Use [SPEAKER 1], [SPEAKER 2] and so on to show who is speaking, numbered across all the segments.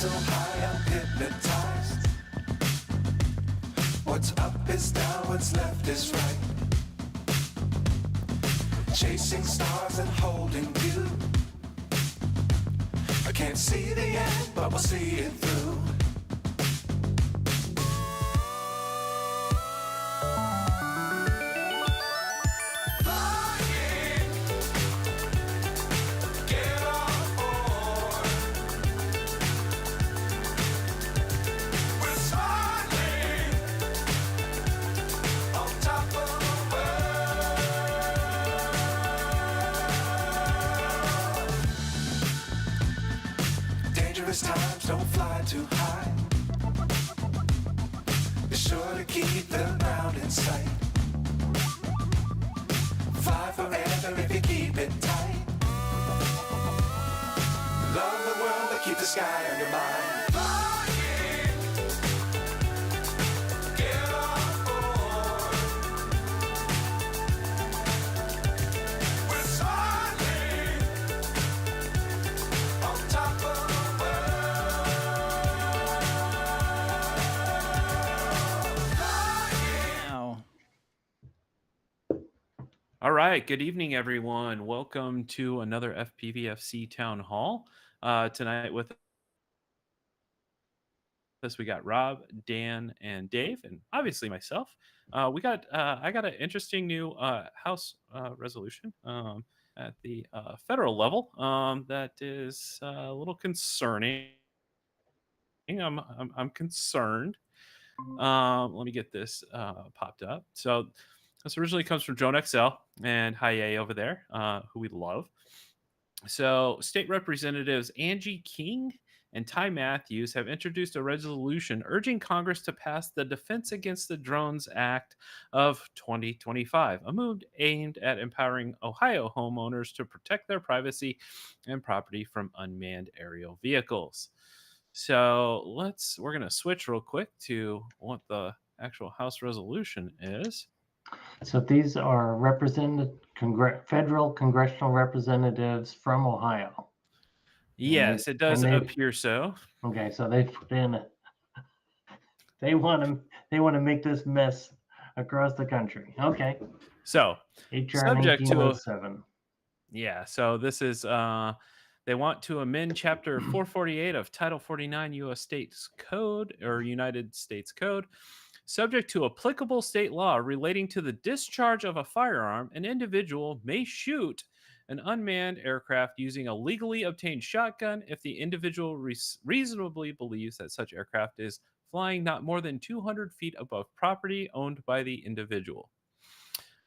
[SPEAKER 1] so high I'm hypnotized. What's up is down, what's left is right. Chasing stars and holding you. I can't see the end, but we'll see it through. Times don't fly too high. Be sure to keep the ground in sight. Fly forever if you keep it tight. Love the world, but keep the sky on your mind.
[SPEAKER 2] All right. Good evening, everyone. Welcome to another FPVFC Town Hall. Tonight with us, we got Rob, Dan, and Dave, and obviously myself. I got an interesting new House resolution at the federal level that is a little concerning. I'm concerned. Let me get this popped up. So this originally comes from Drone XL and Hiye over there, who we love. So state representatives Angie King and Ty Matthews have introduced a resolution urging Congress to pass the Defense Against the Drones Act of 2025, a move aimed at empowering Ohio homeowners to protect their privacy and property from unmanned aerial vehicles. So we're going to switch real quick to what the actual House resolution is.
[SPEAKER 3] So these are federal congressional representatives from Ohio.
[SPEAKER 2] Yes, it does appear so.
[SPEAKER 3] Okay, so they put in. They want to make this mess across the country. Okay.
[SPEAKER 2] So
[SPEAKER 3] subject to
[SPEAKER 2] so this is they want to amend Chapter 448 of Title 49 U.S. States Code or United States Code. Subject to applicable state law relating to the discharge of a firearm, an individual may shoot an unmanned aircraft using a legally obtained shotgun if the individual reasonably believes that such aircraft is flying not more than 200 feet above property owned by the individual.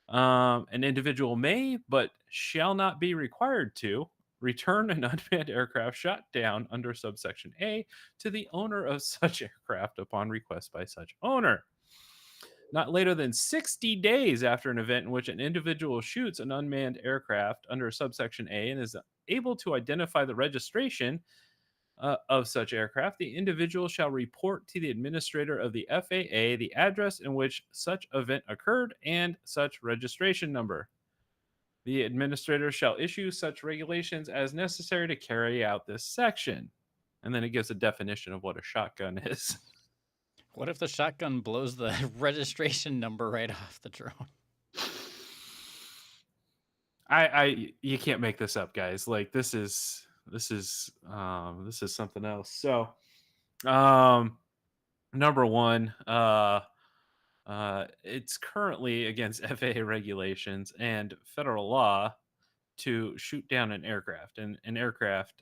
[SPEAKER 2] An individual may, but shall not be required to, return an unmanned aircraft shot down under subsection A to the owner of such aircraft upon request by such owner. Not later than 60 days after an event in which an individual shoots an unmanned aircraft under subsection A and is able to identify the registration of such aircraft, the individual shall report to the administrator of the FAA the address in which such event occurred and such registration number. The administrator shall issue such regulations as necessary to carry out this section. And then it gives a definition of what a shotgun is.
[SPEAKER 4] What if the shotgun blows the registration number right off the drone?
[SPEAKER 2] You can't make this up, guys. Like this is something else. So, number one, it's currently against FAA regulations and federal law to shoot down an aircraft, and an aircraft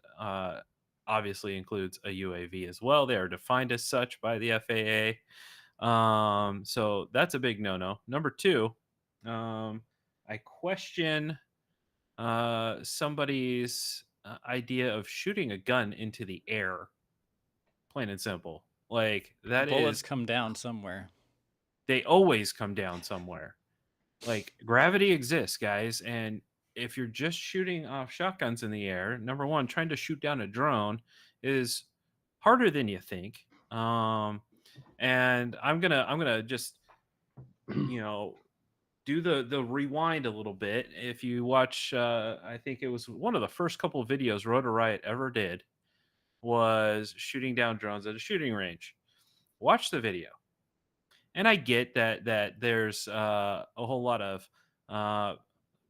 [SPEAKER 2] obviously includes a UAV as well. They are defined as such by the FAA. So that's a big no-no. Number two, I question somebody's idea of shooting a gun into the air. Plain and simple. Like that
[SPEAKER 4] bullets come down somewhere.
[SPEAKER 2] They always come down somewhere. Like gravity exists, guys, and if you're just shooting off shotguns in the air, number one, trying to shoot down a drone is harder than you think. And I'm gonna just do the rewind a little bit. If you watch, I think it was one of the first couple of videos Rotor Riot ever did. was shooting down drones at a shooting range. Watch the video. And I get that there's a whole lot of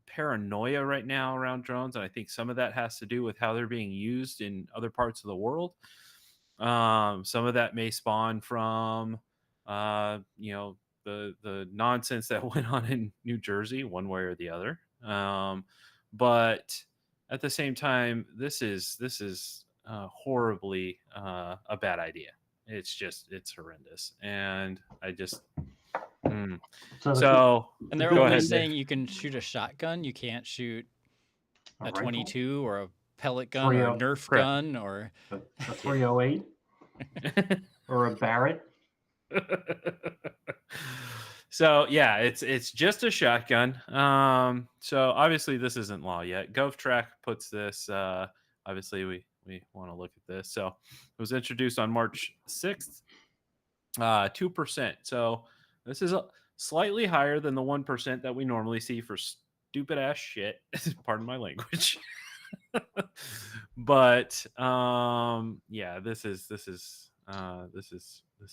[SPEAKER 2] paranoia right now around drones, and I think some of that has to do with how they're being used in other parts of the world. Some of that may spawn from the nonsense that went on in New Jersey, one way or the other. But at the same time, this is horribly a bad idea. It's horrendous, and I just
[SPEAKER 3] So,
[SPEAKER 2] so
[SPEAKER 4] And they're
[SPEAKER 3] Go
[SPEAKER 2] go
[SPEAKER 4] only
[SPEAKER 2] ahead.
[SPEAKER 4] saying you can shoot a shotgun. You can't shoot a
[SPEAKER 3] rifle?
[SPEAKER 4] 22 or a pellet gun or a
[SPEAKER 3] 30
[SPEAKER 4] Nerf
[SPEAKER 2] Correct.
[SPEAKER 4] gun or
[SPEAKER 3] a 308 or a Barrett.
[SPEAKER 2] So yeah, it's just a shotgun. So obviously this isn't law yet. GovTrack puts this. Obviously we want to look at this. So it was introduced on March 6th. 2%. So this is slightly higher than the 1% that we normally see for stupid ass shit. Pardon my language. But yeah, this is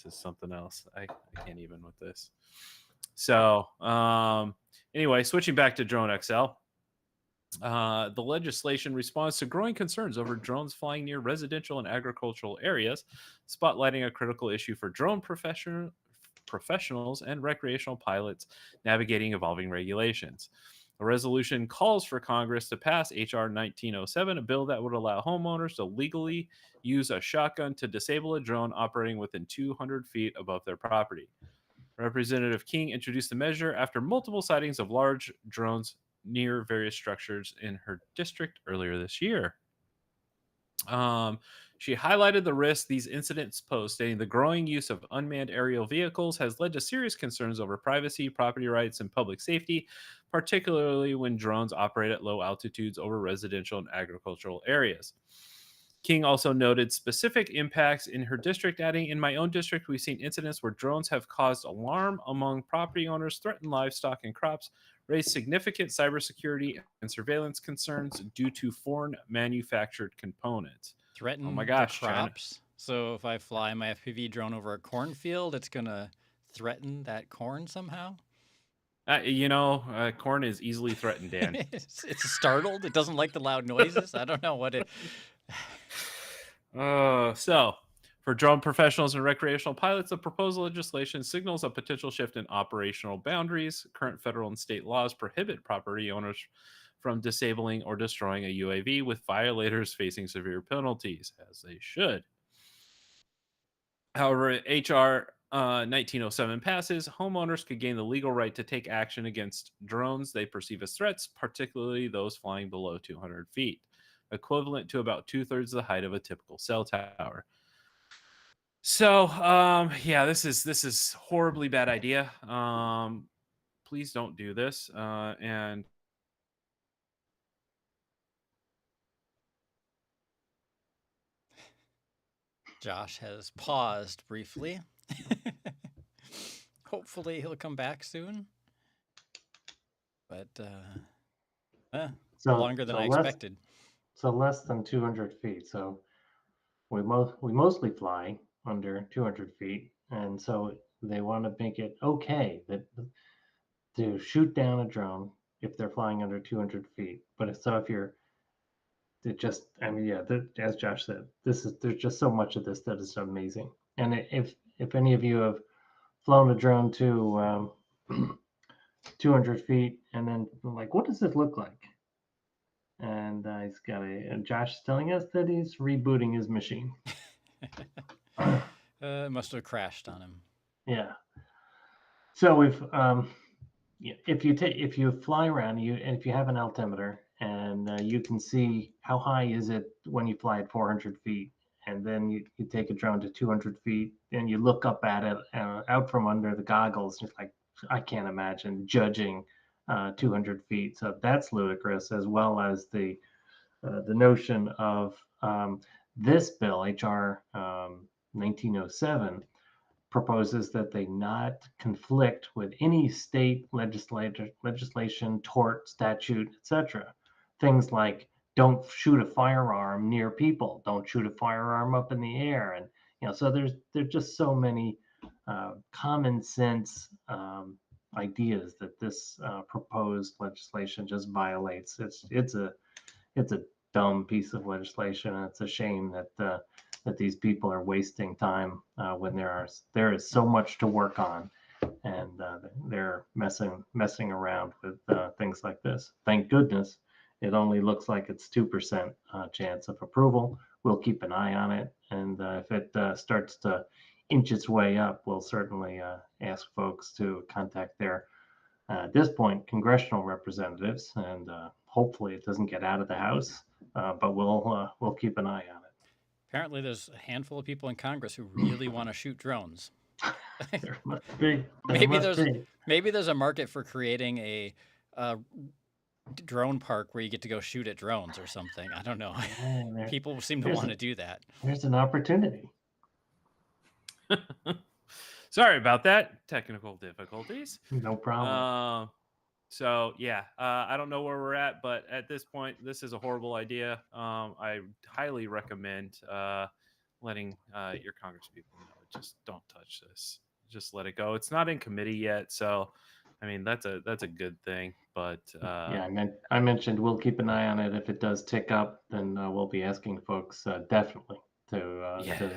[SPEAKER 2] something else. I can't even with this. So anyway, switching back to Drone XL. The legislation responds to growing concerns over drones flying near residential and agricultural areas, spotlighting a critical issue for drone professionals and recreational pilots navigating evolving regulations. The resolution calls for Congress to pass H.R. 1907, a bill that would allow homeowners to legally use a shotgun to disable a drone operating within 200 feet above their property. Representative King introduced the measure after multiple sightings of large drones near various structures in her district earlier this year. She highlighted the risks these incidents pose, stating the growing use of unmanned aerial vehicles has led to serious concerns over privacy, property rights, and public safety, particularly when drones operate at low altitudes over residential and agricultural areas. King also noted specific impacts in her district, adding, "In my own district, we've seen incidents where drones have caused alarm among property owners, threatened livestock and crops, raised significant cybersecurity and surveillance concerns due to foreign manufactured components."
[SPEAKER 4] threaten
[SPEAKER 2] Oh my
[SPEAKER 4] the
[SPEAKER 2] gosh, China.
[SPEAKER 4] crops. So if I fly my FPV drone over a cornfield, it's gonna threaten that corn somehow.
[SPEAKER 2] Corn is easily threatened, Dan.
[SPEAKER 4] It's startled. It doesn't like the loud noises. I don't know what it.
[SPEAKER 2] So, for drone professionals and recreational pilots, the proposed legislation signals a potential shift in operational boundaries. Current federal and state laws prohibit property owners from disabling or destroying a UAV, with violators facing severe penalties, as they should. However, H.R. 1907 passes, homeowners could gain the legal right to take action against drones they perceive as threats, particularly those flying below 200 feet, equivalent to about 2/3 the height of a typical cell tower. So, yeah, this is horribly bad idea. Please don't do this. And
[SPEAKER 4] Josh has paused briefly. Hopefully he'll come back soon. But longer than I expected.
[SPEAKER 3] So less than 200 feet. So we mostly fly under 200 feet, and so they want to make it okay that to shoot down a drone if they're flying under 200 feet. But if you're as Josh said, there's just so much of this that is amazing. And if any of you have flown a drone to 200 feet and then like, what does it look like? And he's got Josh is telling us that he's rebooting his machine.
[SPEAKER 4] It must have crashed on him.
[SPEAKER 3] Yeah. So if you fly around and if you have an altimeter and you can see how high is it when you fly at 400 feet, and then you take a drone to 200 feet and you look up at it out from under the goggles, just like, I can't imagine judging 200 feet. So that's ludicrous, as well as the notion of this bill, H.R. 1907, proposes that they not conflict with any state legislation, tort, statute, etc. Things like don't shoot a firearm near people, don't shoot a firearm up in the air. And, so there's just so many common sense ideas that this proposed legislation just violates. It's a dumb piece of legislation, and it's a shame that these people are wasting time when there is so much to work on, and they're messing around with things like this. Thank goodness it only looks like it's 2% chance of approval. We'll keep an eye on it, and if it starts to inch its way up, we'll certainly ask folks to contact their at this point congressional representatives, and hopefully it doesn't get out of the House, but we'll keep an eye on it.
[SPEAKER 4] Apparently, there's a handful of people in Congress who really want to shoot drones.
[SPEAKER 3] There must be.
[SPEAKER 4] Maybe there's a market for creating a drone park where you get to go shoot at drones or something. I don't know. People seem to want to do that.
[SPEAKER 3] There's an opportunity.
[SPEAKER 2] Sorry about that. Technical difficulties.
[SPEAKER 3] No problem.
[SPEAKER 2] So yeah, I don't know where we're at, but at this point, this is a horrible idea. I highly recommend letting your Congress people know. Just don't touch this. Just let it go. It's not in committee yet, so I mean that's a good thing. But
[SPEAKER 3] yeah, I mentioned we'll keep an eye on it. If it does tick up, then we'll be asking folks definitely to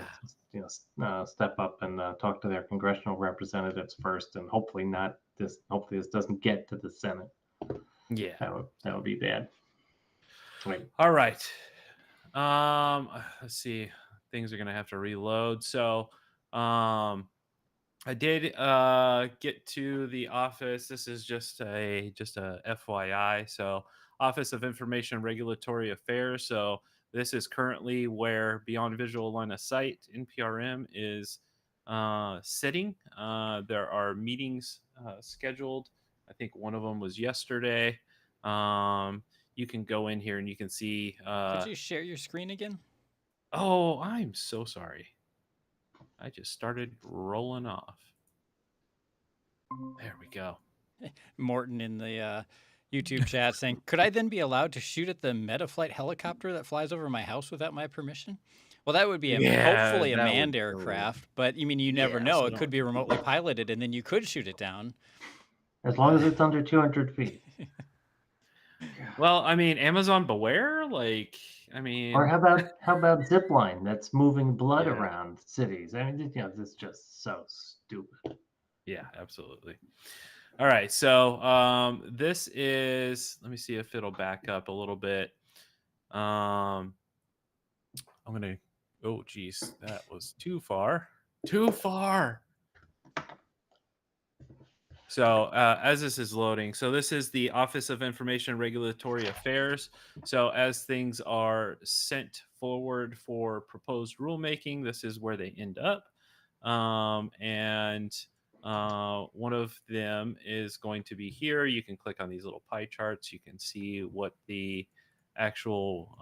[SPEAKER 3] step up and talk to their congressional representatives first, and hopefully this doesn't get to the Senate.
[SPEAKER 2] Yeah,
[SPEAKER 3] that would be bad.
[SPEAKER 2] Wait. All right. Let's see. Things are gonna have to reload. So I did get to the office. This is just a FYI. So Office of Information Regulatory Affairs. So this is currently where Beyond Visual Line of Sight, NPRM, is sitting. There are meetings scheduled. I think one of them was yesterday. You can go in here and you can see.
[SPEAKER 4] Could you share your screen again?
[SPEAKER 2] Oh, I'm so sorry. I just started rolling off. There we go.
[SPEAKER 4] Morton in the YouTube chat saying, could I then be allowed to shoot at the Metaflight helicopter that flies over my house without my permission? Well, that would be hopefully a manned aircraft, but you never know. It could be remotely piloted, and then you could shoot it down.
[SPEAKER 3] As long as it's under 200 feet.
[SPEAKER 2] Well, I mean, Amazon Beware,
[SPEAKER 3] or how about Zipline that's moving blood around cities? I mean, it's just so stupid.
[SPEAKER 2] Yeah, absolutely. All right, so this is. Let me see if it'll back up a little bit. I'm gonna. Oh, geez, that was too far. Too far. So as this is loading, so this is the Office of Information Regulatory Affairs. So as things are sent forward for proposed rulemaking, this is where they end up. And one of them is going to be here. You can click on these little pie charts. You can see what the actual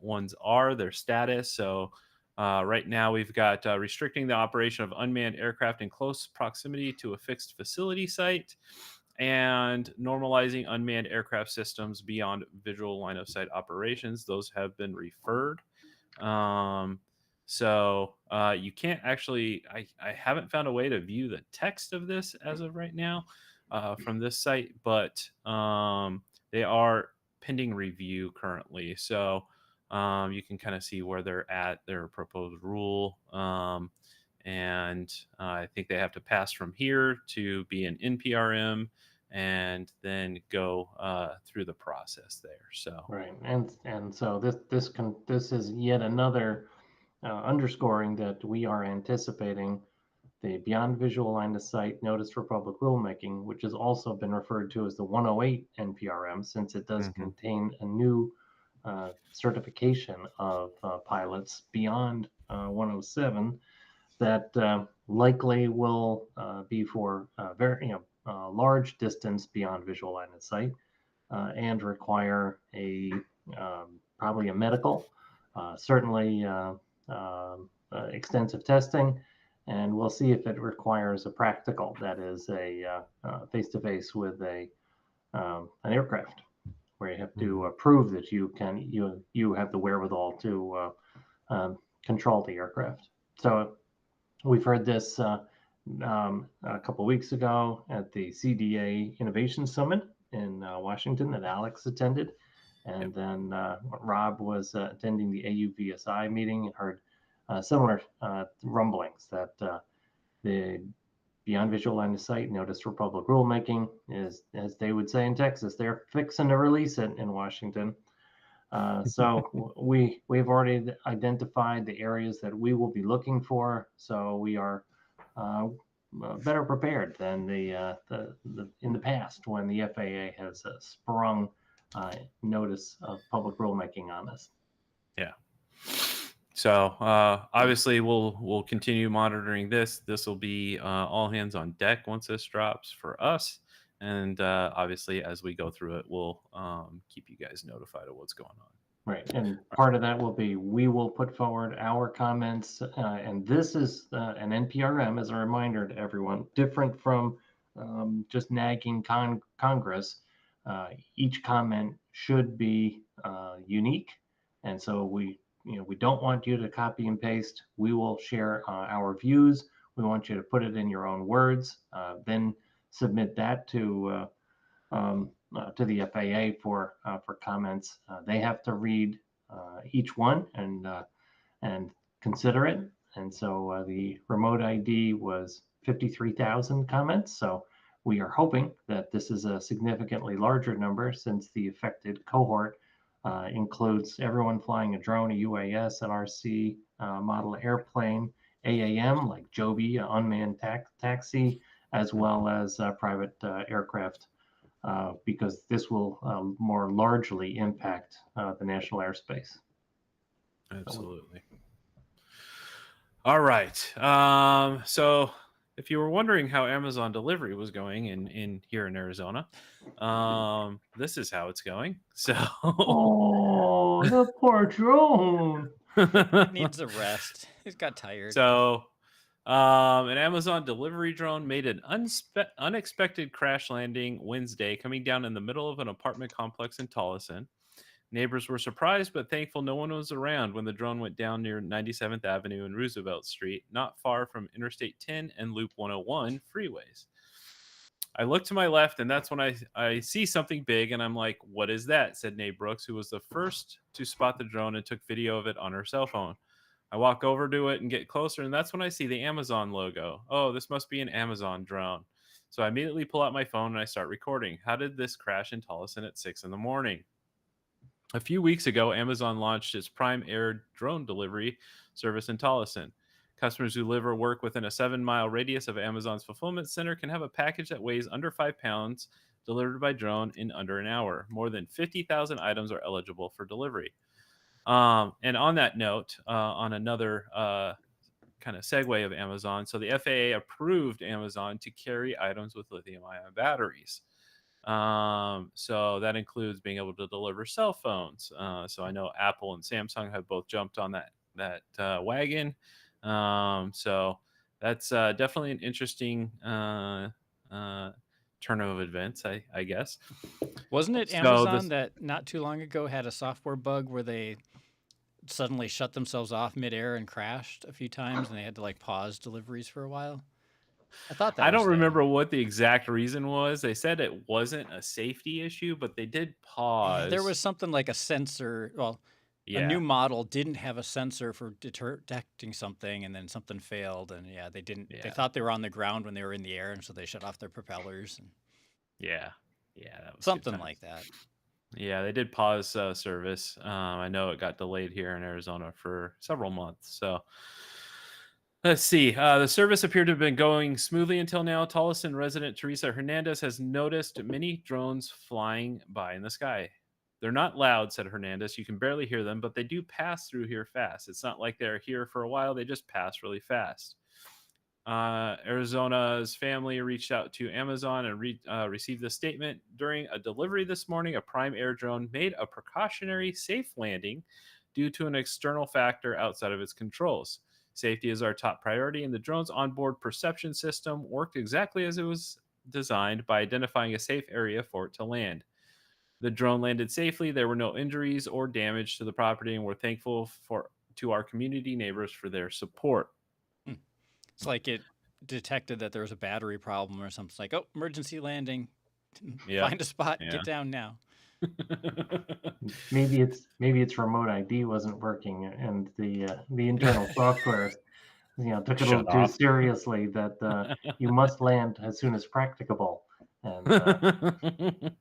[SPEAKER 2] ones are, their status. So right now we've got restricting the operation of unmanned aircraft in close proximity to a fixed facility site, and normalizing unmanned aircraft systems beyond visual line of sight operations. Those have been referred. So you can't actually, I haven't found a way to view the text of this as of right now from this site, but they are pending review currently. So you can kind of see where they're at, their proposed rule. And I think they have to pass from here to be an NPRM and then go through the process there. So
[SPEAKER 3] right, and so this is yet another underscoring that we are anticipating the Beyond Visual Line of Sight Notice for Public Rulemaking, which has also been referred to as the 108 NPRM, since it does contain a new certification of pilots beyond 107 that likely will be for very large distance beyond visual line of sight and require a probably a medical, certainly extensive testing, and we'll see if it requires a practical, that is a face-to-face with an aircraft. where you have to prove that you have the wherewithal to control the aircraft. So we've heard this a couple weeks ago at the CDA Innovation Summit in Washington that Alex attended. And then Rob was attending the AUVSI meeting and heard similar rumblings that the Beyond Visual Line of Sight Notice for Public Rulemaking is, as they would say in Texas, they're fixing to release it in Washington. So we've already identified the areas that we will be looking for. So we are better prepared than in the past when the FAA has sprung notice of public rulemaking on us.
[SPEAKER 2] Yeah. So obviously we'll continue monitoring this. This will be all hands on deck once this drops for us. And obviously as we go through it, we'll keep you guys notified of what's going on.
[SPEAKER 3] Right. And part of that will be, we will put forward our comments. And this is an NPRM, as a reminder to everyone, different from just nagging Congress. Each comment should be unique. And so we don't want you to copy and paste. We will share our views. We want you to put it in your own words, then submit that to the FAA for comments. They have to read each one and consider it. And so the remote ID was 53,000 comments. So we are hoping that this is a significantly larger number, since the affected cohort includes everyone flying a drone, a UAS, an RC model airplane, AAM like Joby, unmanned taxi, as well as private aircraft, because this will more largely impact the national airspace.
[SPEAKER 2] Absolutely. All right. So if you were wondering how Amazon delivery was going in here in Arizona, this is how it's going. So
[SPEAKER 3] oh, the poor drone.
[SPEAKER 4] It needs a rest. He's got tired.
[SPEAKER 2] So an Amazon delivery drone made an unexpected crash landing Wednesday, coming down in the middle of an apartment complex in Tolleson. Neighbors were surprised but thankful no one was around when the drone went down near 97th Avenue and Roosevelt Street, not far from Interstate 10 and Loop 101 freeways. I look to my left, and that's when I see something big, and I'm like, what is that? Said Nate Brooks, who was the first to spot the drone and took video of it on her cell phone. I walk over to it and get closer, and that's when I see the Amazon logo. Oh, this must be an Amazon drone. So I immediately pull out my phone and I start recording. How did this crash in Tolleson at 6 in the morning? A few weeks ago, Amazon launched its Prime Air drone delivery service in Tolleson. Customers who live or work within a 7-mile radius of Amazon's fulfillment center can have a package that weighs under 5 pounds delivered by drone in under an hour. More than 50,000 items are eligible for delivery. And on that note, on another kind of segue of Amazon, so the FAA approved Amazon to carry items with lithium-ion batteries. So that includes being able to deliver cell phones. So I know Apple and Samsung have both jumped on that wagon. So that's definitely an interesting turn of events, I guess.
[SPEAKER 4] Wasn't it Amazon that not too long ago had a software bug where they suddenly shut themselves off midair and crashed a few times, and they had to like pause deliveries for a while? I thought that.
[SPEAKER 2] I don't remember what the exact reason was. They said it wasn't a safety issue, but they did pause.
[SPEAKER 4] There was something like a sensor. Well, a new model didn't have a sensor for detecting something, and then something failed, and they didn't. Yeah. They thought they were on the ground when they were in the air, and so they shut off their propellers. And
[SPEAKER 2] yeah, that was
[SPEAKER 4] something like that.
[SPEAKER 2] Yeah, they did pause service. I know it got delayed here in Arizona for several months. So let's see. The service appeared to have been going smoothly until now. Tolleson resident Teresa Hernandez has noticed many drones flying by in the sky. They're not loud, said Hernandez. You can barely hear them, but they do pass through here fast. It's not like they're here for a while. They just pass really fast. Arizona's family reached out to Amazon and received this statement. During a delivery this morning, a Prime Air drone made a precautionary safe landing due to an external factor outside of its controls. Safety is our top priority, and the drone's onboard perception system worked exactly as it was designed by identifying a safe area for it to land. The drone landed safely. There were no injuries or damage to the property, and we're thankful to our community neighbors for their support.
[SPEAKER 4] It's like it detected that there was a battery problem or something. It's like, oh, emergency landing.
[SPEAKER 2] Yeah.
[SPEAKER 4] Find a spot.
[SPEAKER 2] Yeah.
[SPEAKER 4] Get down now.
[SPEAKER 3] Maybe its remote ID wasn't working, and the internal software, took it a little too seriously that you must land as soon as practicable. And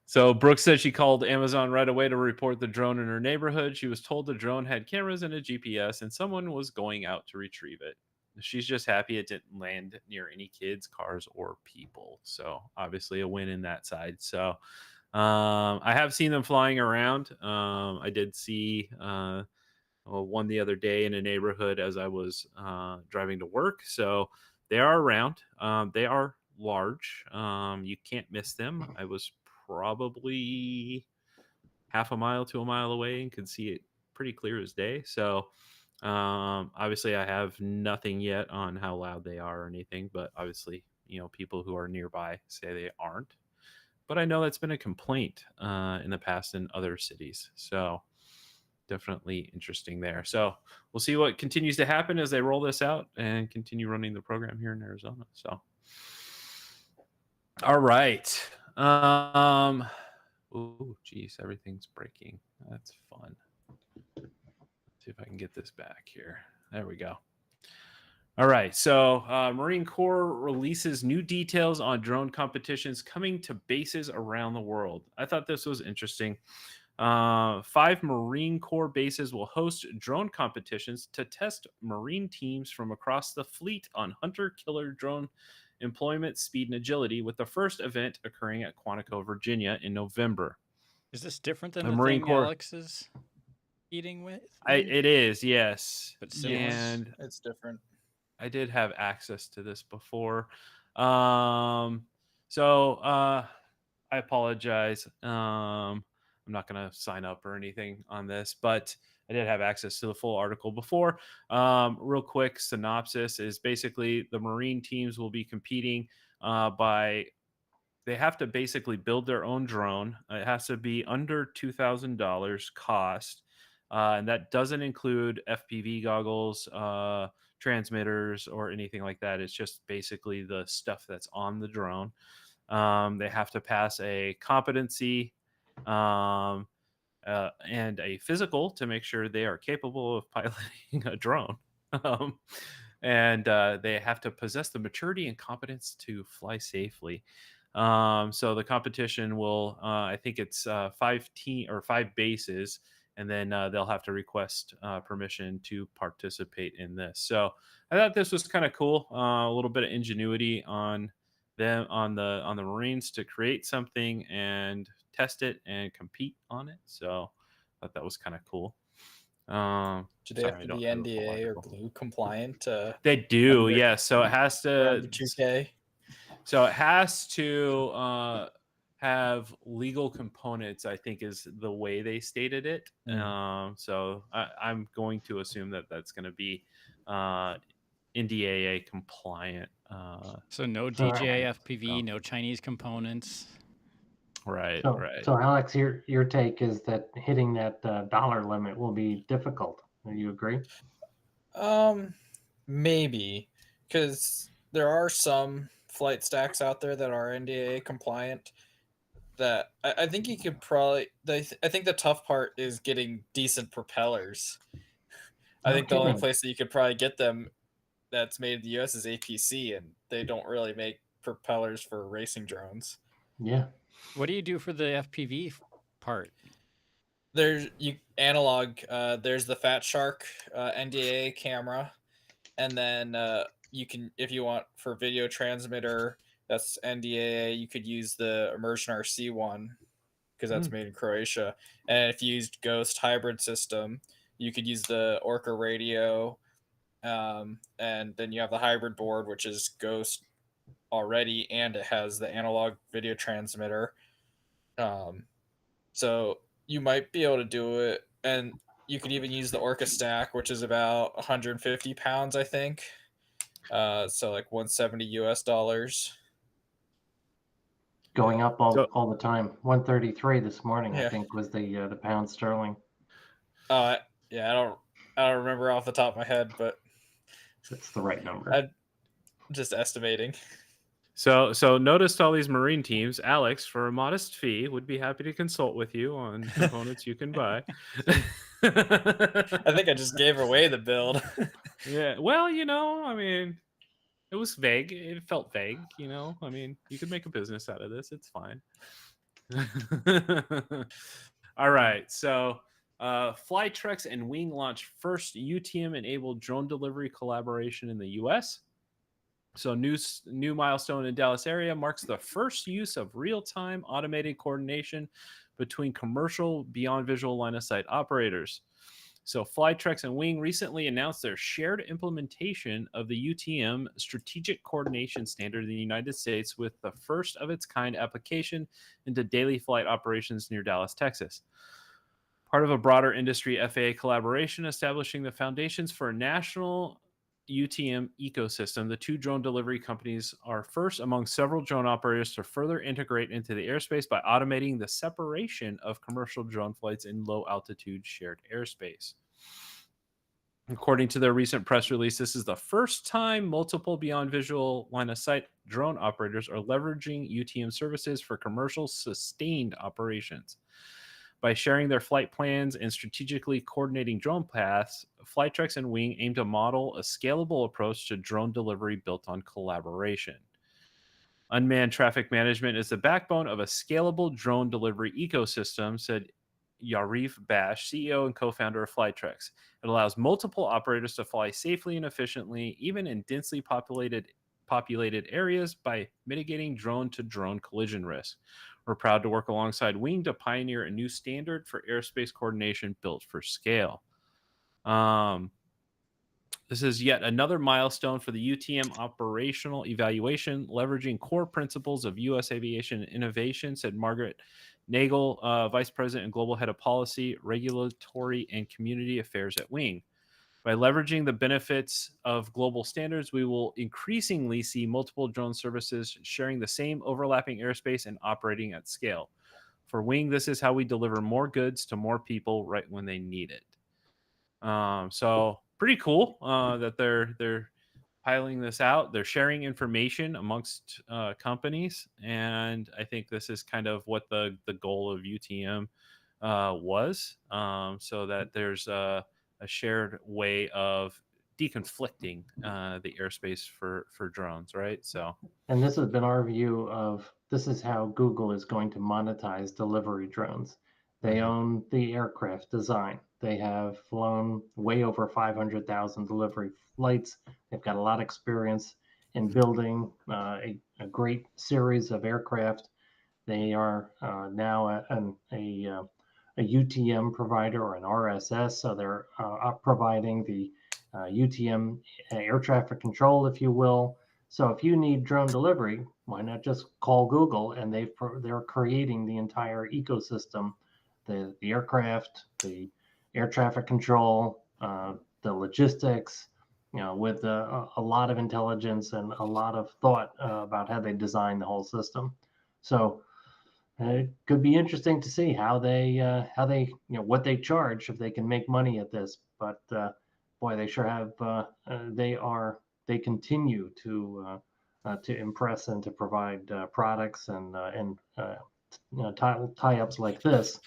[SPEAKER 2] so Brooke said she called Amazon right away to report the drone in her neighborhood. She was told the drone had cameras and a GPS, and someone was going out to retrieve it. She's just happy it didn't land near any kids, cars, or people. So obviously a win in that side. So I have seen them flying around. I did see one the other day in a neighborhood as I was driving to work. So they are around. They are large. You can't miss them. I was probably half a mile to a mile away and could see it pretty clear as day. So obviously I have nothing yet on how loud they are or anything, but obviously, people who are nearby say they aren't. But I know that's been a complaint in the past in other cities. So definitely interesting there. So we'll see what continues to happen as they roll this out and continue running the program here in Arizona. So, all right. Oh, geez, everything's breaking. That's fun. Let's see if I can get this back here. There we go. All right. So, Marine Corps releases new details on drone competitions coming to bases around the world. I thought this was interesting. 5 Marine Corps bases will host drone competitions to test Marine teams from across the fleet on hunter-killer drone employment, speed, and agility, with the first event occurring at Quantico, Virginia in November.
[SPEAKER 4] Is this different than
[SPEAKER 2] The
[SPEAKER 4] the
[SPEAKER 2] Marine
[SPEAKER 4] thing
[SPEAKER 2] Corps-
[SPEAKER 4] Alex is eating with?
[SPEAKER 2] It is, yes.
[SPEAKER 4] But similar?
[SPEAKER 2] And
[SPEAKER 5] It's different.
[SPEAKER 2] I did have access to this before. So I apologize. I'm not going to sign up or anything on this, but I did have access to the full article before. Real quick synopsis is basically the Marine teams will be competing they have to basically build their own drone. It has to be under $2,000 cost. And that doesn't include FPV goggles, transmitters, or anything like that. It's just basically the stuff that's on the drone. They have to pass a competency and a physical to make sure they are capable of piloting a drone. And they have to possess the maturity and competence to fly safely. So the competition will, I think it's 5 bases, and then they'll have to request permission to participate in this. So I thought this was kind of cool. A little bit of ingenuity on them, on the Marines, to create something and test it and compete on it. So I thought that was kind of cool.
[SPEAKER 5] Do they have to be NDA or Blue compliant?
[SPEAKER 2] They do, yes. So it has to.
[SPEAKER 5] The 2K.
[SPEAKER 2] So it has to have legal components, I think, is the way they stated it. So I'm going to assume that that's going to be NDAA compliant.
[SPEAKER 4] So no DJI FPV, no Chinese components.
[SPEAKER 2] Right.
[SPEAKER 3] So Alex, your take is that hitting that dollar limit will be difficult. Do you agree?
[SPEAKER 5] Maybe, because there are some flight stacks out there that are NDAA compliant. That I think you could probably. I think the tough part is getting decent propellers. I think the only place that you could probably get them that's made in the U.S. is APC, and they don't really make propellers for racing drones.
[SPEAKER 3] Yeah.
[SPEAKER 4] What do you do for the FPV part?
[SPEAKER 5] There's analog. There's the Fat Shark NDAA camera, and then you can, if you want for video transmitter, that's NDAA. You could use the Immersion RC one because that's made in Croatia. And if you used Ghost hybrid system, you could use the Orca radio. And then you have the hybrid board, which is Ghost already, and it has the analog video transmitter. So you might be able to do it. And you could even use the Orca stack, which is about 150 pounds, I think. So like $170 US.
[SPEAKER 3] Going up
[SPEAKER 2] So-
[SPEAKER 3] all the time. 133 this morning, I
[SPEAKER 5] Yeah.
[SPEAKER 3] think, was the pound sterling.
[SPEAKER 5] Yeah, I don't remember off the top of my head, but
[SPEAKER 3] It's the right number.
[SPEAKER 5] I'm just estimating.
[SPEAKER 2] So noticed all these Marine teams. Alex, for a modest fee, would be happy to consult with you on components you can buy.
[SPEAKER 5] I think I just gave away the build.
[SPEAKER 2] Yeah. Well, I mean, it was vague. It felt vague, I mean, you could make a business out of this. It's fine. All right. So, Flytrex and Wing launch first UTM-enabled drone delivery collaboration in the U.S. So, new milestone in Dallas area marks the first use of real-time automated coordination between commercial beyond visual line of sight operators. So, Flytrex and Wing recently announced their shared implementation of the UTM Strategic Coordination Standard in the United States, with the first of its kind application into daily flight operations near Dallas, Texas. Part of a broader industry FAA collaboration establishing the foundations for a national UTM ecosystem, the two drone delivery companies are first among several drone operators to further integrate into the airspace by automating the separation of commercial drone flights in low altitude shared airspace. According to their recent press release, this is the first time multiple beyond visual line of sight drone operators are leveraging UTM services for commercial sustained operations. By sharing their flight plans and strategically coordinating drone paths, Flytrex and Wing aim to model a scalable approach to drone delivery built on collaboration. Unmanned traffic management is the backbone of a scalable drone delivery ecosystem, said Yarif Bash, CEO and co-founder of Flytrex. It allows multiple operators to fly safely and efficiently, even in densely populated areas, by mitigating drone-to-drone collision risk. We're proud to work alongside Wing to pioneer a new standard for airspace coordination built for scale. This is yet another milestone for the UTM operational evaluation, leveraging core principles of U.S. aviation innovation, said Margaret Nagel, Vice President and Global Head of Policy, Regulatory, and Community Affairs at Wing. By leveraging the benefits of global standards, we will increasingly see multiple drone services sharing the same overlapping airspace and operating at scale. For Wing, this is how we deliver more goods to more people right when they need it. So pretty cool that they're piling this out. They're sharing information amongst companies, and I think this is kind of what the goal of UTM was, so that there's a shared way of deconflicting the airspace for drones, right? So,
[SPEAKER 3] And this has been our view of this is how Google is going to monetize delivery drones. They own the aircraft design. They have flown way over 500,000 delivery flights. They've got a lot of experience in building a great series of aircraft. They are now a UTM provider, or an RSS, so they're providing the UTM air traffic control, if you will. So if you need drone delivery, why not just call Google, and they're creating the entire ecosystem, the aircraft, the air traffic control, the logistics, with a lot of intelligence and a lot of thought about how they design the whole system. So it could be interesting to see how they what they charge, if they can make money at this. But boy, they sure have. They continue to impress and to provide products and tie-ups like this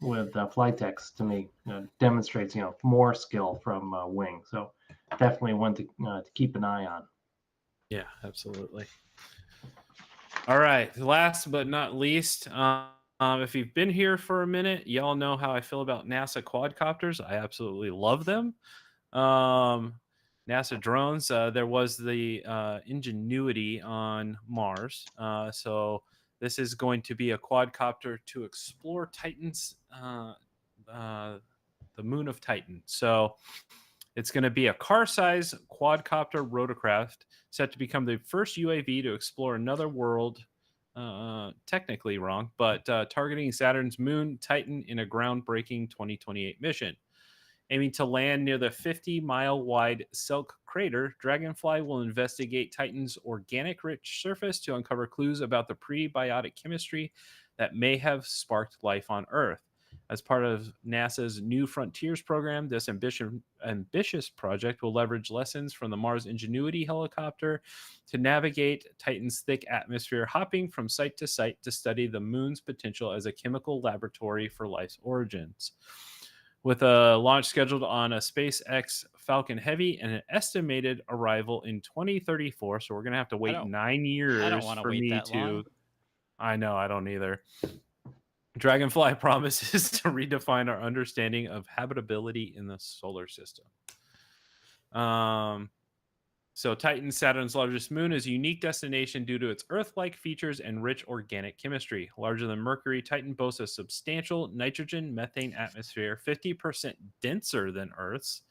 [SPEAKER 3] with Flytex, to me, demonstrates more skill from Wing. So definitely one to keep an eye on.
[SPEAKER 2] yeah, absolutely. All right, last but not least, if you've been here for a minute, y'all know how I feel about NASA quadcopters. I absolutely love them. NASA drones. There was the Ingenuity on Mars. So this is going to be a quadcopter to explore Titan's, the moon of Titan. So it's going to be a car-sized quadcopter rotorcraft set to become the first UAV to explore another world. Technically wrong, but targeting Saturn's moon Titan in a groundbreaking 2028 mission. Aiming to land near the 50-mile-wide Selk crater, Dragonfly will investigate Titan's organic-rich surface to uncover clues about the prebiotic chemistry that may have sparked life on Earth. As part of NASA's New Frontiers program, this ambitious project will leverage lessons from the Mars Ingenuity helicopter to navigate Titan's thick atmosphere, hopping from site to site to study the moon's potential as a chemical laboratory for life's origins. With a launch scheduled on a SpaceX Falcon Heavy and an estimated arrival in 2034, so we're going to have to wait 9 years
[SPEAKER 4] I don't want to
[SPEAKER 2] for
[SPEAKER 4] wait
[SPEAKER 2] me
[SPEAKER 4] that
[SPEAKER 2] to.
[SPEAKER 4] long.
[SPEAKER 2] I know, I don't either. Dragonfly promises to redefine our understanding of habitability in the solar system. So Titan, Saturn's largest moon, is a unique destination due to its Earth-like features and rich organic chemistry. Larger than Mercury, Titan boasts a substantial nitrogen-methane atmosphere, 50% denser than Earth's,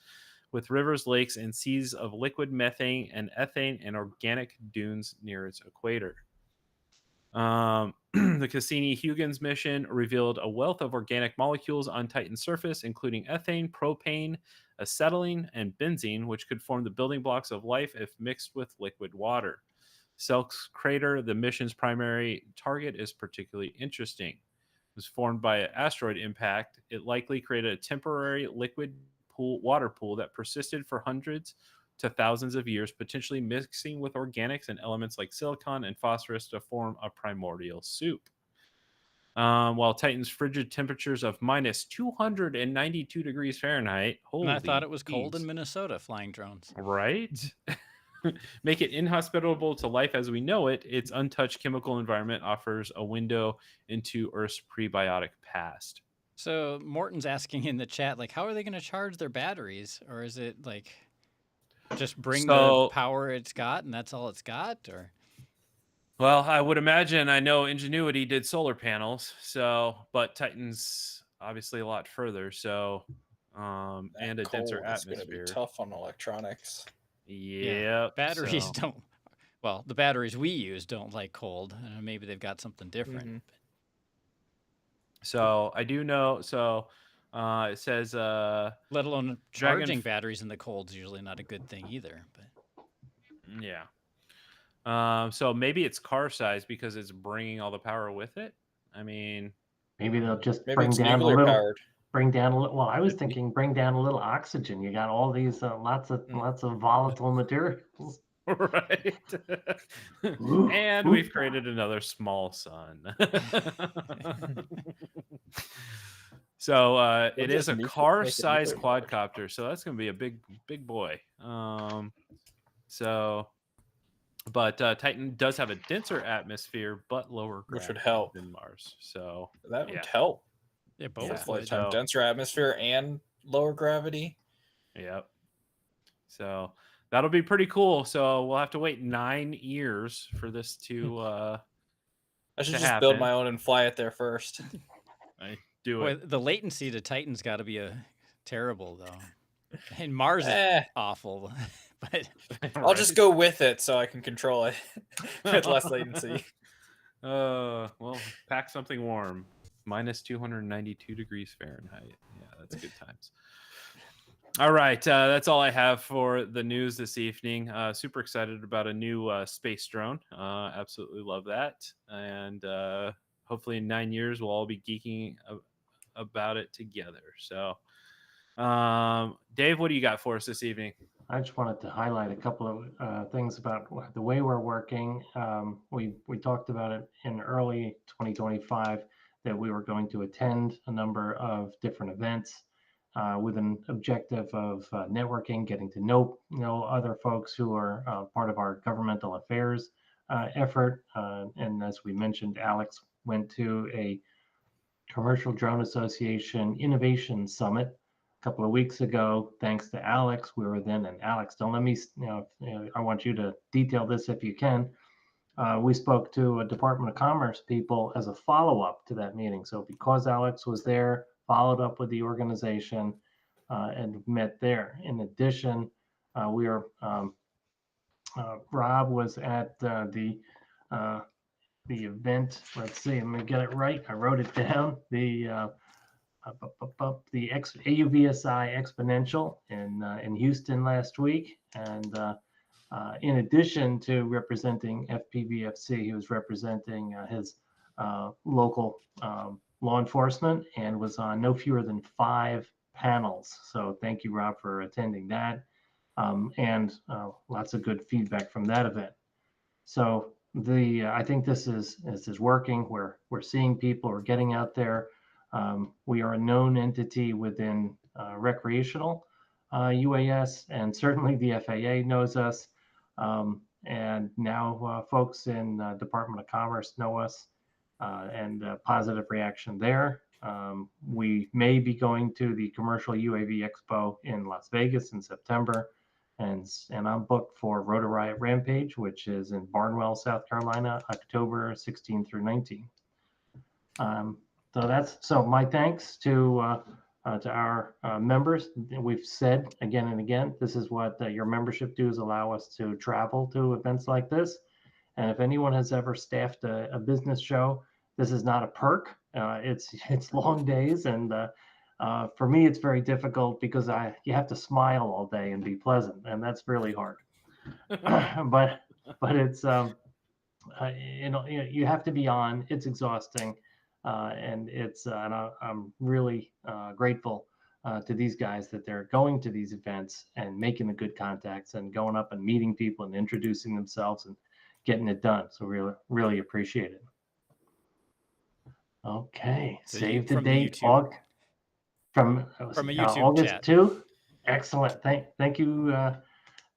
[SPEAKER 2] with rivers, lakes, and seas of liquid methane and ethane and organic dunes near its equator. The Cassini-Huygens mission revealed a wealth of organic molecules on Titan's surface, including ethane, propane, acetylene, and benzene, which could form the building blocks of life if mixed with liquid water. Selk's crater, the mission's primary target, is particularly interesting. It was formed by an asteroid impact. It likely created a temporary liquid water pool that persisted for hundreds to thousands of years, potentially mixing with organics and elements like silicon and phosphorus to form a primordial soup. While Titan's frigid temperatures of minus 292 degrees Fahrenheit,
[SPEAKER 4] And I thought it was cold in Minnesota, flying drones.
[SPEAKER 2] Right? Make it inhospitable to life as we know it, its untouched chemical environment offers a window into Earth's prebiotic past.
[SPEAKER 4] So Morton's asking in the chat, like, how are they going to charge their batteries? Or is it like just bring the power it's got and that's all it's got? Or
[SPEAKER 2] well, I would imagine, I know Ingenuity did solar panels, but Titan's obviously a lot further, so and a denser atmosphere.
[SPEAKER 5] It's going to be tough on electronics.
[SPEAKER 2] Yeah,
[SPEAKER 4] batteries don't. Well, the batteries we use don't like cold. Maybe they've got something different.
[SPEAKER 5] Mm-hmm.
[SPEAKER 2] So I do know. So it says,
[SPEAKER 4] let alone charging batteries in the cold is usually not a good thing either. But
[SPEAKER 2] yeah. So maybe it's car size because it's bringing all the power with it. I mean,
[SPEAKER 3] maybe they'll just bring down a little.
[SPEAKER 5] Powered.
[SPEAKER 3] Bring down a little. Well, I was thinking bring down a little oxygen. You got all these lots of volatile materials.
[SPEAKER 2] Right. And we've created another small sun. So it is a car-sized quadcopter, so that's going to be a big boy. But Titan does have a denser atmosphere, but lower gravity,
[SPEAKER 5] which would help
[SPEAKER 2] than Mars. So
[SPEAKER 5] that would help.
[SPEAKER 4] Yeah, both.
[SPEAKER 5] So denser atmosphere and lower gravity.
[SPEAKER 2] Yep. So that'll be pretty cool. So we'll have to wait 9 years for this to.
[SPEAKER 5] I should just build my own and fly it there first.
[SPEAKER 2] I do it.
[SPEAKER 4] The latency to Titan's got to be terrible though, and Mars is awful. But
[SPEAKER 5] I'll just go with it so I can control it with less latency.
[SPEAKER 2] Well, pack something warm. Minus 292 degrees Fahrenheit. Yeah, that's good times. All right, that's all I have for the news this evening. Super excited about a new space drone. Absolutely love that. And hopefully in 9 years, we'll all be geeking about it together. So, Dave, what do you got for us this evening?
[SPEAKER 3] I just wanted to highlight a couple of things about the way we're working. We talked about it in early 2025 that we were going to attend a number of different events with an objective of networking, getting to know other folks who are part of our governmental affairs effort. And as we mentioned, Alex went to a Commercial Drone Association Innovation Summit a couple of weeks ago. Thanks to Alex, we were then, and Alex, don't let me, I want you to detail this if you can. We spoke to a Department of Commerce people as a follow-up to that meeting. So because Alex was there, followed up with the organization and met there. In addition, Rob was at the event. Let's see, I'm gonna get it right. I wrote it down. The the AUVSI Exponential in Houston last week, and in addition to representing FPVFC, he was representing his local law enforcement and was on no fewer than 5 panels. So thank you, Rob, for attending that, and lots of good feedback from that event. So I think this is working. We're seeing people, we're getting out there. We are a known entity within recreational UAS, and certainly the FAA knows us. And now folks in Department of Commerce know us, and positive reaction there. We may be going to the Commercial UAV Expo in Las Vegas in September, and I'm booked for Rotor Riot Rampage, which is in Barnwell, South Carolina, October 16 through 19. So my thanks to our members. We've said again and again, this is what your membership dues allow us to travel to events like this. And if anyone has ever staffed a business show, this is not a perk. It's long days, and for me, it's very difficult because you have to smile all day and be pleasant, and that's really hard. but it's you have to be on. It's exhausting. And I'm really grateful to these guys that they're going to these events and making the good contacts and going up and meeting people and introducing themselves and getting it done. So really appreciate it. Okay,
[SPEAKER 4] So
[SPEAKER 3] save the
[SPEAKER 4] from
[SPEAKER 3] date.
[SPEAKER 4] From a YouTube
[SPEAKER 3] August
[SPEAKER 4] chat.
[SPEAKER 3] 2. Excellent. Thank you.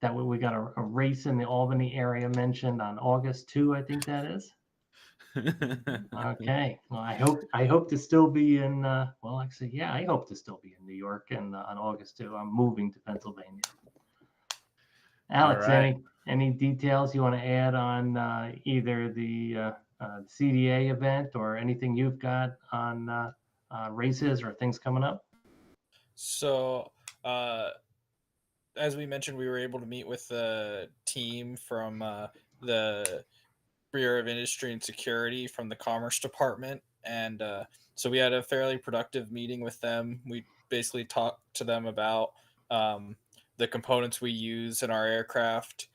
[SPEAKER 3] That way we got a race in the Albany area mentioned on August 2. I think that is. Okay. Well, I hope to still be in. Well, actually, yeah, I hope to still be in New York and on August 2. I'm moving to Pennsylvania. Alex,
[SPEAKER 2] right.
[SPEAKER 3] any details you want to add on either the CDA event or anything you've got on races or things coming up?
[SPEAKER 5] So, as we mentioned, we were able to meet with the team from the Bureau of Industry and Security from the Commerce Department, and so we had a fairly productive meeting with them. We basically talked to them about the components we use in our aircraft,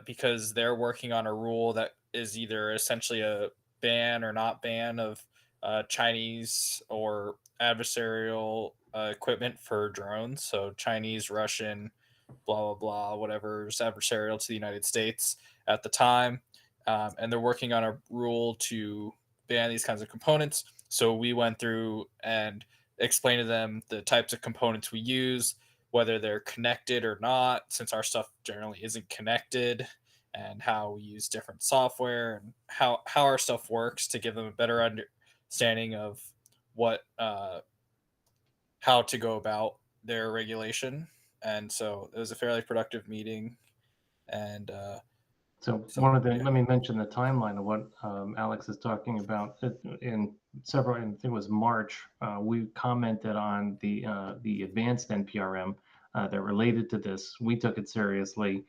[SPEAKER 5] because they're working on a rule that is either essentially a ban or not ban of Chinese or adversarial equipment for drones. So Chinese, Russian, blah, blah, blah, whatever's adversarial to the United States at the time. And they're working on a rule to ban these kinds of components. So we went through and explained to them the types of components we use, whether they're connected or not, since our stuff generally isn't connected, and how we use different software and how our stuff works to give them a better understanding of what how to go about their regulation. And so it was a fairly productive meeting. And
[SPEAKER 3] let me mention the timeline of what Alex is talking about. In several, I think it was March, we commented on the advanced NPRM that related to this. We took it seriously.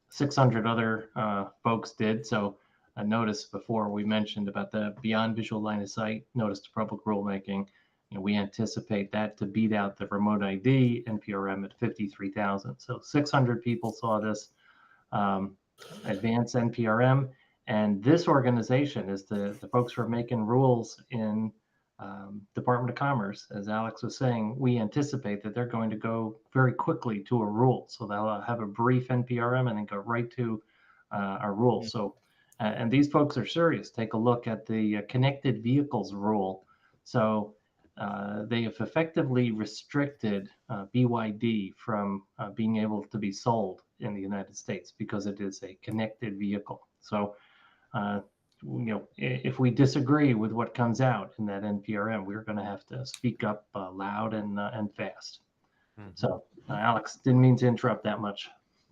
[SPEAKER 3] 600 other folks did. So a notice before we mentioned about the beyond visual line of sight notice to public rulemaking. We anticipate that to beat out the remote ID NPRM at 53,000. So 600 people saw this advanced NPRM, and this organization is the folks who are making rules in Department of Commerce. As Alex was saying, we anticipate that they're going to go very quickly to a rule. So they'll have a brief NPRM and then go right to a rule.
[SPEAKER 5] Mm-hmm.
[SPEAKER 3] So, and these folks are serious. Take a look at the connected vehicles rule. So they have effectively restricted BYD from being able to be sold in the United States because it is a connected vehicle. So, if we disagree with what comes out in that NPRM, we're going to have to speak up loud and fast. Mm-hmm. So, Alex, didn't mean to interrupt that much.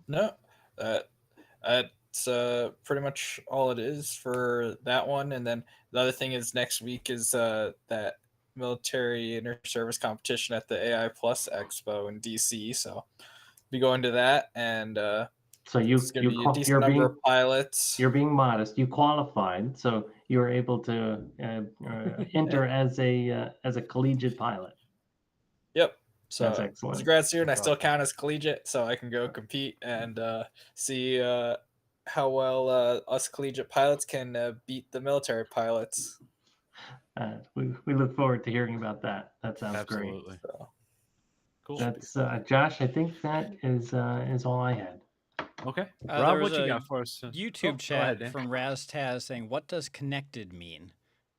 [SPEAKER 5] No, that's pretty much all it is for that one. And then the other thing is next week is that military inter-service competition at the AI Plus Expo in DC. So be going to that, and
[SPEAKER 3] so you're being
[SPEAKER 5] of pilots.
[SPEAKER 3] You're being modest. You qualified, so you were able to enter as a collegiate pilot.
[SPEAKER 5] Yep.
[SPEAKER 3] That's
[SPEAKER 5] So
[SPEAKER 3] excellent.
[SPEAKER 5] it's a grad student. I still count as collegiate, so I can go compete and see how well us collegiate pilots can beat the military pilots.
[SPEAKER 3] We look forward to hearing about that. That sounds
[SPEAKER 2] Absolutely.
[SPEAKER 3] great.
[SPEAKER 5] So,
[SPEAKER 2] Cool.
[SPEAKER 3] That's Josh. I think that is all I had.
[SPEAKER 2] Okay.
[SPEAKER 4] There
[SPEAKER 2] Rob,
[SPEAKER 4] was
[SPEAKER 2] what you
[SPEAKER 4] a
[SPEAKER 2] got for us?
[SPEAKER 4] YouTube
[SPEAKER 2] Go
[SPEAKER 4] chat
[SPEAKER 2] ahead, Dan.
[SPEAKER 4] from Raztaz saying, "What does connected mean?"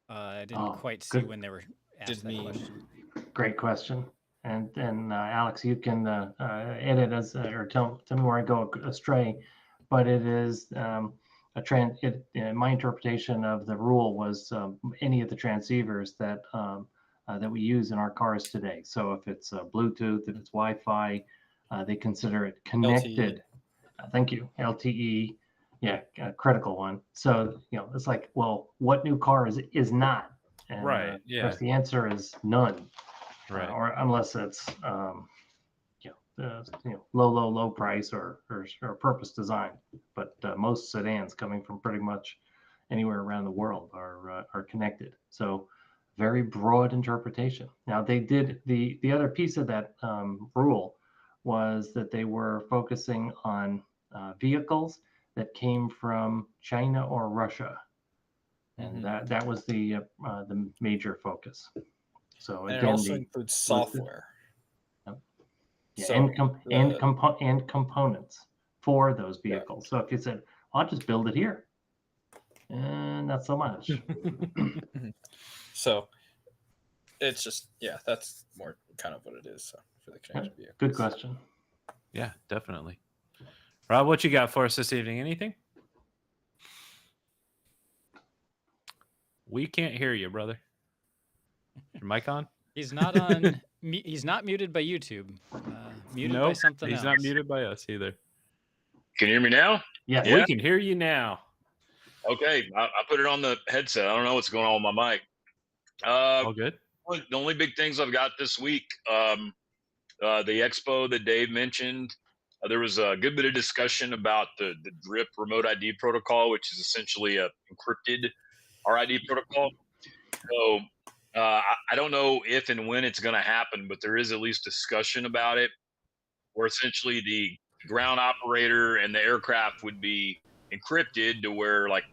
[SPEAKER 4] I didn't quite see
[SPEAKER 3] good.
[SPEAKER 4] when they were asked
[SPEAKER 5] Did
[SPEAKER 4] that
[SPEAKER 5] mean.
[SPEAKER 4] question.
[SPEAKER 3] Great question. And Alex, you can edit us or tell me where I go astray. But it is my interpretation of the rule was any of the transceivers that that we use in our cars today. So if it's Bluetooth, if it's Wi-Fi, they consider it connected. Thank you. LTE, yeah, critical one. So it's like, well, what new car is not? And,
[SPEAKER 2] Right.
[SPEAKER 3] Of course,
[SPEAKER 2] Yeah.
[SPEAKER 3] the answer is none.
[SPEAKER 2] Right.
[SPEAKER 3] Or unless it's low price or purpose design. But most sedans coming from pretty much anywhere around the world are connected. So very broad interpretation. Now they did the other piece of that rule was that they were focusing on vehicles that came from China or Russia, and that was the major focus. So
[SPEAKER 5] and
[SPEAKER 3] again,
[SPEAKER 5] it also includes software.
[SPEAKER 3] Yeah,
[SPEAKER 5] So
[SPEAKER 3] and components for those vehicles. So if you said, I'll just build it here, and not so much.
[SPEAKER 5] So it's just, that's more kind of what it is. So for the connected vehicles.
[SPEAKER 3] Good question.
[SPEAKER 2] Yeah, definitely. Rob, what you got for us this evening? Anything? We can't hear you, brother. Is your mic on?
[SPEAKER 4] He's not on. He's not muted by YouTube. Muted by something else.
[SPEAKER 2] He's not muted by us either.
[SPEAKER 6] Can you hear me now?
[SPEAKER 3] Yes.
[SPEAKER 2] We can hear you now.
[SPEAKER 6] Okay, I put it on the headset. I don't know what's going on with my mic.
[SPEAKER 2] All good.
[SPEAKER 6] The only big things I've got this week, the expo that Dave mentioned, there was a good bit of discussion about the DRIP remote ID protocol, which is essentially a encrypted RID protocol. So I don't know if and when it's going to happen, but there is at least discussion about it, where essentially the ground operator and the aircraft would be encrypted to where like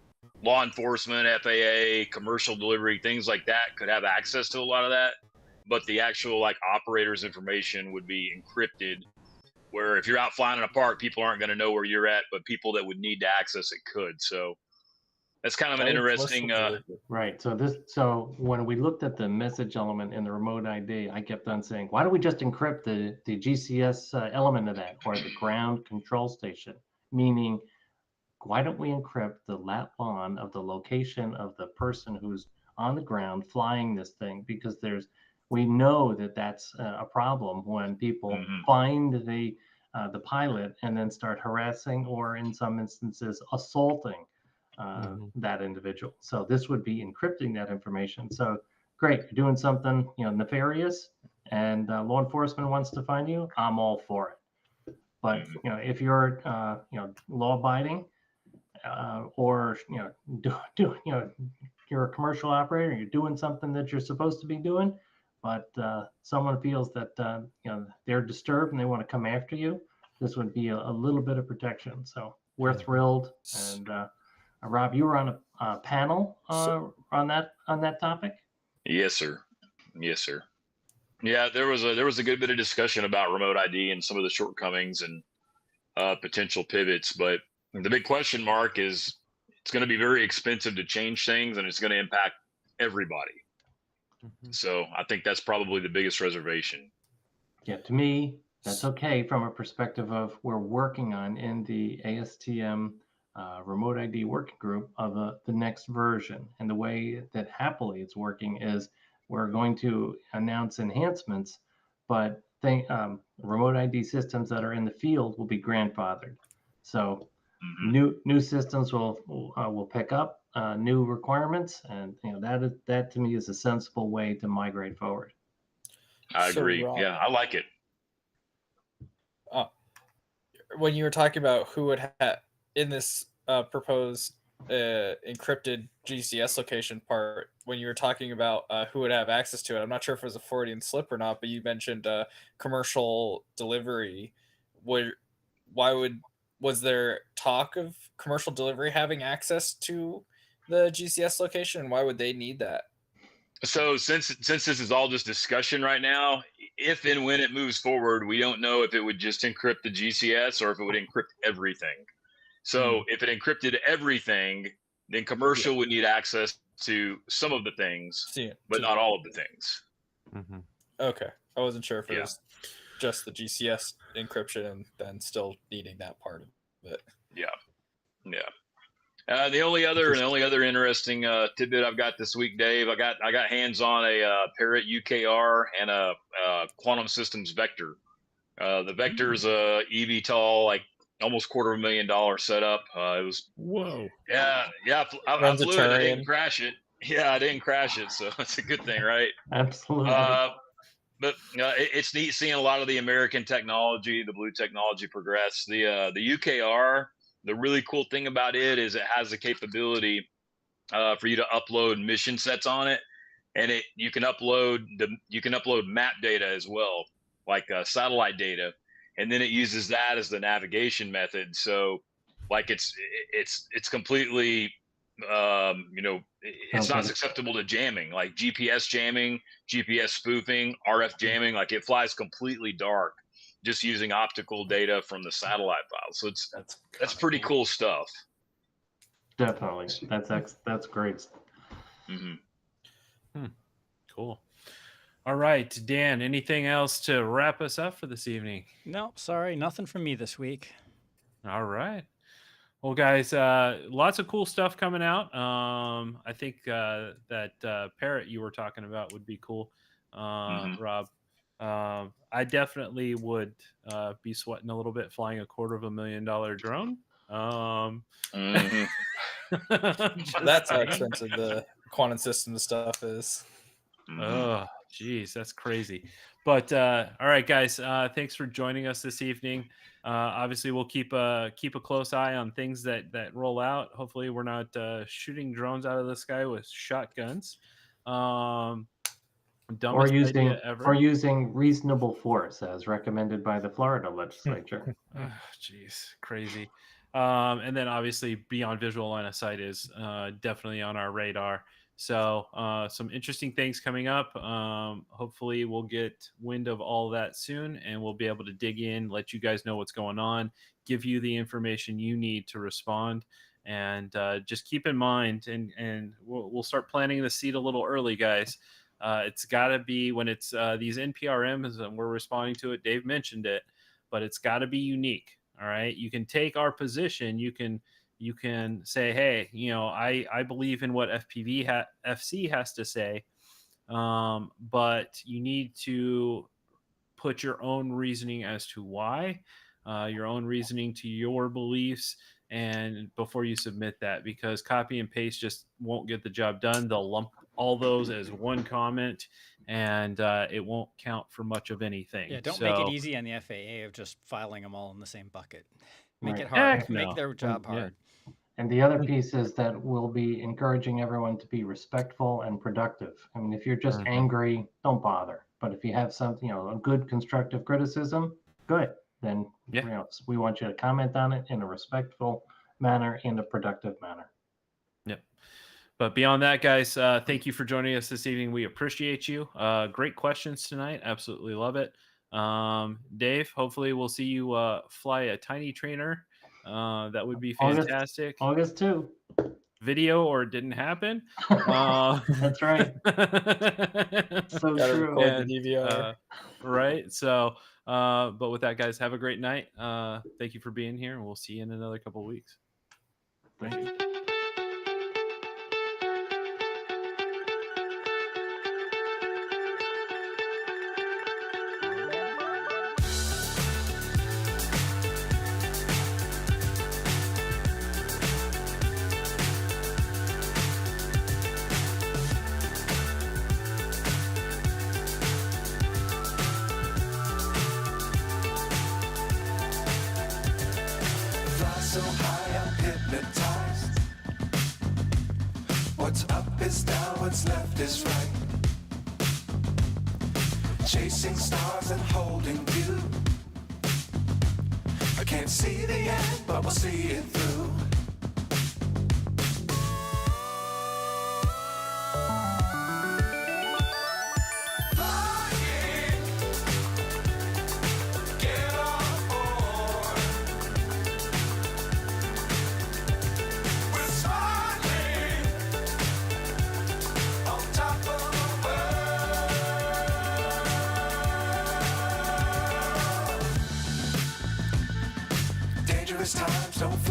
[SPEAKER 6] law enforcement, FAA, commercial delivery, things like that could have access to a lot of that. But the actual like operator's information would be encrypted, where if you're out flying in a park, people aren't going to know where you're at, but people that would need to access it could. So that's kind of an interesting.
[SPEAKER 3] Right. So when we looked at the message element in the remote ID, I kept on saying, why don't we just encrypt the GCS element of that, or the ground control station? Meaning, why don't we encrypt the lat/lon of the location of the person who's on the ground flying this thing? Because we know that that's a problem when people find the pilot and then start harassing, or in some instances assaulting that individual. So this would be encrypting that information. So great, you're doing something nefarious, and law enforcement wants to find you. I'm all for it. But if you're law-abiding, or you're a commercial operator, you're doing something that you're supposed to be doing, but someone feels that they're disturbed and they want to come after you, this would be a little bit of protection. So we're thrilled. And Rob, you were on a panel on that topic.
[SPEAKER 6] Yes, sir. Yes, sir. Yeah, there was a good bit of discussion about remote ID and some of the shortcomings and potential pivots, but the big question mark is it's going to be very expensive to change things, and it's going to impact everybody. So I think that's probably the biggest reservation.
[SPEAKER 3] Yeah, to me, that's okay from a perspective of we're working on in the ASTM remote ID working group of the next version. And the way that happily it's working is we're going to announce enhancements, but remote ID systems that are in the field will be grandfathered. So new systems will pick up new requirements, and that to me is a sensible way to migrate forward.
[SPEAKER 6] I agree. Rob, yeah, I like it.
[SPEAKER 5] When you were talking about who would have in this proposed encrypted GCS location part, when you were talking about who would have access to it, I'm not sure if it was a Freudian slip or not, but you mentioned commercial delivery. Was there talk of commercial delivery having access to the GCS location, and why would they need that?
[SPEAKER 6] So since this is all just discussion right now, if and when it moves forward, we don't know if it would just encrypt the GCS or if it would encrypt everything. So if it encrypted everything, then commercial would need access to some of the things, but not all of the things.
[SPEAKER 2] Mm-hmm.
[SPEAKER 5] Okay, I wasn't sure if it was just the GCS encryption and then still needing that part of it.
[SPEAKER 6] Yeah. The only other interesting tidbit I've got this week, Dave, I got hands on a Parrot UKR and a Quantum Systems Vector. The Vector is a eVTOL, like almost $250,000 setup. It was I flew it. I didn't crash it. Yeah, I didn't crash it, so it's a good thing, right?
[SPEAKER 3] Absolutely.
[SPEAKER 6] But it's neat seeing a lot of the American technology, the blue technology progress. The UKR. The really cool thing about it is it has the capability for you to upload mission sets on it, and you can upload map data as well, like satellite data, and then it uses that as the navigation method. So, like it's completely it's not susceptible to jamming, like GPS jamming, GPS spoofing, RF jamming. Like it flies completely dark, just using optical data from the satellite files. So that's pretty cool stuff.
[SPEAKER 3] Definitely. That's great.
[SPEAKER 6] Mm-hmm.
[SPEAKER 2] Cool. All right, Dan, anything else to wrap us up for this evening?
[SPEAKER 4] No, sorry, nothing from me this week.
[SPEAKER 2] All right. Well, guys, lots of cool stuff coming out. I think that Parrot you were talking about would be cool, Rob. I definitely would be sweating a little bit flying a $250,000 drone.
[SPEAKER 5] That's how expensive the quantum system stuff is.
[SPEAKER 2] Oh, geez, that's crazy. But all right, guys, thanks for joining us this evening. Obviously, we'll keep a close eye on things that roll out. Hopefully, we're not shooting drones out of the sky with shotguns.
[SPEAKER 3] Or using reasonable force as recommended by the Florida legislature.
[SPEAKER 2] Jeez, crazy. And then obviously beyond visual line of sight is definitely on our radar. So some interesting things coming up. Hopefully we'll get wind of all that soon and we'll be able to dig in, let you guys know what's going on, give you the information you need to respond. And just keep in mind, and we'll start planting the seed a little early, guys. It's got to be when it's these NPRMs and we're responding to it. Dave mentioned it, but it's got to be unique. All right. You can take our position. You can say, hey, I believe in what FPV-FC has to say, but you need to put your own reasoning as to why, your own reasoning to your beliefs, and before you submit that, because copy and paste just won't get the job done. They'll lump all those as one comment, and it won't count for much of anything.
[SPEAKER 4] Yeah, don't make it easy on the FAA of just filing them all in the same bucket. Make it hard. Make their job hard.
[SPEAKER 3] And the other piece is that we'll be encouraging everyone to be respectful and productive. I mean, if you're just angry, don't bother. But if you have something, a good constructive criticism, good. Then we want you to comment on it in a respectful manner, in a productive manner.
[SPEAKER 2] Yep. But beyond that, guys, thank you for joining us this evening. We appreciate you. Great questions tonight. Absolutely love it. Dave, hopefully we'll see you fly a tiny trainer. That would be fantastic.
[SPEAKER 3] August 2.
[SPEAKER 2] Video or it didn't happen.
[SPEAKER 3] That's right. So true.
[SPEAKER 2] And, right. So, but with that, guys, have a great night. Thank you for being here, and we'll see you in another couple of weeks.
[SPEAKER 3] Thank you.
[SPEAKER 1] So high I'm hypnotized. is down, what's left is right. Chasing stars and holding you. I can't see the end, but we'll see it through. Flying, get on board. We're smiling on top of the world. Dangerous times don't